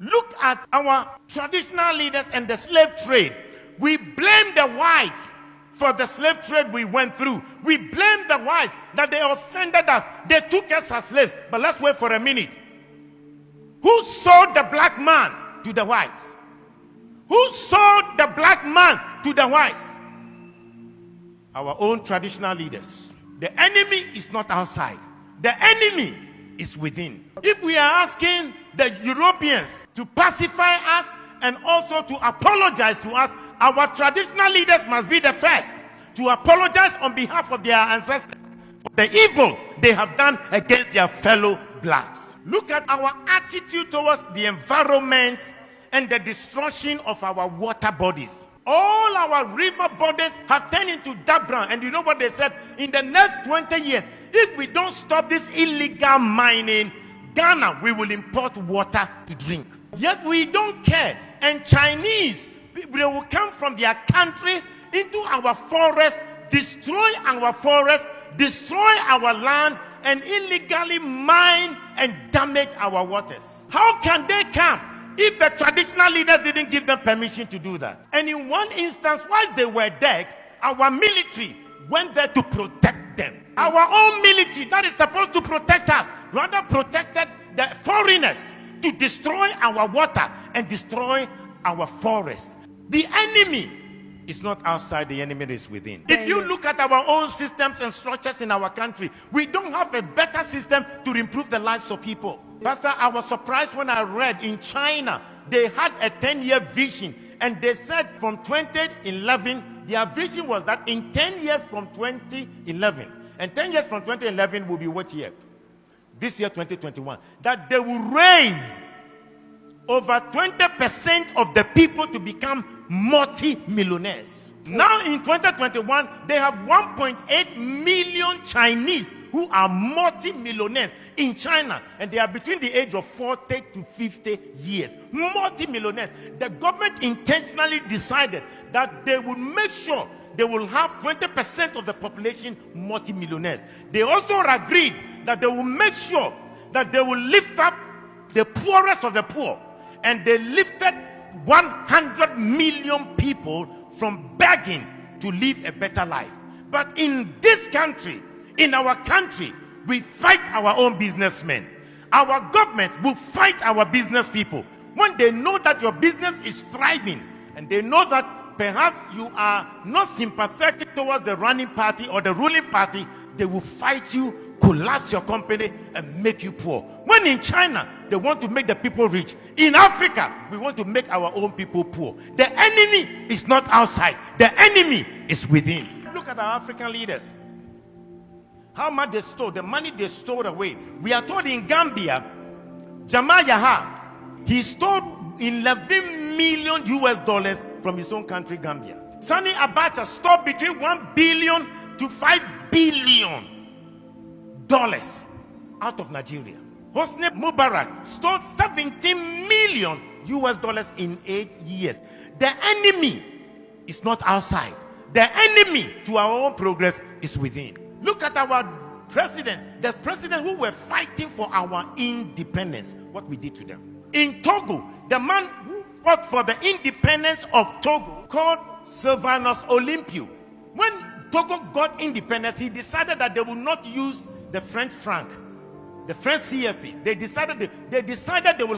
Look at our traditional leaders and the slave trade. We blame the whites for the slave trade we went through. We blame the whites that they offended us. They took us as slaves. But let's wait for a minute. Who sold the black man to the whites? Who sold the black man to the whites? Our own traditional leaders. The enemy is not outside. The enemy is within. If we are asking the Europeans to pacify us and also to apologize to us, our traditional leaders must be the first to apologize on behalf of their ancestors for the evil they have done against their fellow blacks. Look at our attitude towards the environment and the destruction of our water bodies. All our river bodies have turned into dark brown. And you know what they said? In the next 20 years, if we don't stop this illegal mining, Ghana, we will import water to drink. Yet we don't care. And Chinese, they will come from their country into our forest, destroy our forest, destroy our land, and illegally mine and damage our waters. How can they come if the traditional leaders didn't give them permission to do that? And in one instance, while they were dead, our military went there to protect them. Our own military that is supposed to protect us rather protected the foreigners to destroy our water and destroy our forest. The enemy is not outside, the enemy is within. If you look at our own systems and structures in our country, we don't have a better system to improve the lives of people. Pastor, I was surprised when I read in China, they had a 10-year vision, and they said from 2011, their vision was that in 10 years from 2011, and 10 years from 2011 will be what year? This year, 2021, that they will raise over 20% of the people to become multi-millionaires. Now in 2021, they have 1.8 million Chinese who are multi-millionaires in China, and they are between the age of 40 to 50 years. Multi-millionaires. The government intentionally decided that they will make sure they will have 20% of the population multi-millionaires. They also agreed that they will make sure that they will lift up the poorest of the poor. And they lifted 100 million people from begging to live a better life. But in this country, in our country, we fight our own businessmen. Our government will fight our business people. When they know that your business is thriving, and they know that perhaps you are not sympathetic towards the running party or the ruling party, they will fight you, collapse your company, and make you poor. When in China, they want to make the people rich. In Africa, we want to make our own people poor. The enemy is not outside. The enemy is within. Look at our African leaders. How much they stole, the money they stole away. We are told in Gambia, Jamal Yaha, he stole $11 million US from his own country, Gambia. Sani Abacha stole between $1 billion to $5 billion out of Nigeria. Hosni Mubarak stole $17 million US in 8 years. The enemy is not outside. The enemy to our own progress is within. Look at our presidents. The presidents who were fighting for our independence, what we did to them. In Togo, the man who fought for the independence of Togo, called Sylvanus Olympio. When Togo got independence, he decided that they would not use the French franc, the French CFA. They decided they will